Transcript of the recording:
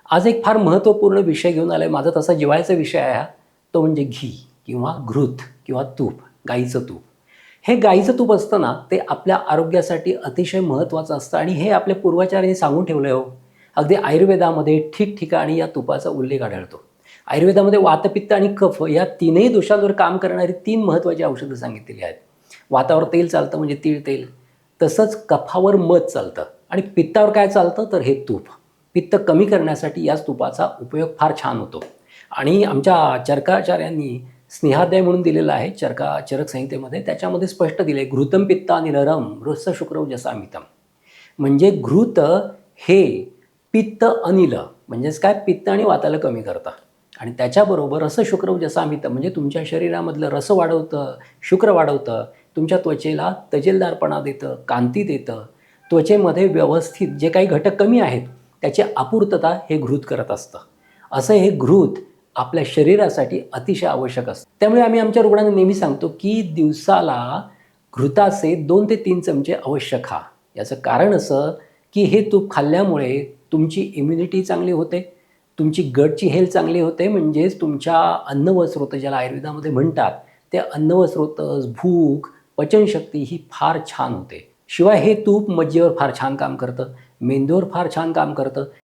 आज एक फार महत्त्वपूर्ण विषय घेऊन आला आहे. माझा तसा जिव्हाळ्याचा विषय आहे हा. तो म्हणजे घी किंवा घृत किंवा तूप, गाईचं तूप. हे गाईचं तूप असतं ना, ते आपल्या आरोग्यासाठी अतिशय महत्त्वाचं असतं आणि हे आपल्या पूर्वाचार्यांनी सांगून ठेवलं आहे हो. अगदी आयुर्वेदामध्ये ठिकठिकाणी या तुपाचा उल्लेख आढळतो. आयुर्वेदामध्ये वातपित्त आणि कफ या तीनही दोषांवर काम करणारी 3 महत्त्वाची औषधं सांगितलेली आहेत. वातावर तेल चालतं म्हणजे तीळ तेल, तसंच कफावर मध चालतं आणि पित्तावर काय चालतं तर हे तूप. पित्त कमी करण्यासाठी याच तुपाचा उपयोग फार छान होतो आणि आमच्या चरकाचार्यांनी स्नेहाध्याय म्हणून दिलेला आहे चरक संहितेमध्ये. त्याच्यामध्ये स्पष्ट दिले घृतम पित्ता निररम रस शुक्रव जसामितम. म्हणजे घृत हे पित्त अनिल म्हणजेच काय पित्त आणि वाताला कमी करतं आणि त्याच्याबरोबर रस शुक्रव जसामितम म्हणजे तुमच्या शरीरामधलं रस वाढवतं, शुक्र वाढवतं, तुमच्या त्वचेला तजेलदारपणा देतं, कांती देतं, त्वचेमध्ये व्यवस्थित जे काही घटक कमी आहेत त्याची अपूर्तता हे घृत करत असतं. असं हे घृत आपल्या शरीरासाठी अतिशय आवश्यक असतं. त्यामुळे आम्ही आमच्या रुग्णांना नेहमी सांगतो की दिवसाला घृताचे 2 ते 3 चमचे अवश्य खा. याचं कारण असं की हे तूप खाल्ल्यामुळे तुमची इम्युनिटी चांगली होते, तुमची गटची हेल्थ चांगली होते, म्हणजेच तुमच्या अन्न व स्रोत ज्याला आयुर्वेदामध्ये म्हणतात, ते अन्न व स्रोत, भूक, पचनशक्ती ही फार छान होते. शिवाय हे तूप मज्जेवर फार छान काम करतं, मेंदूवर फार छान काम करतं.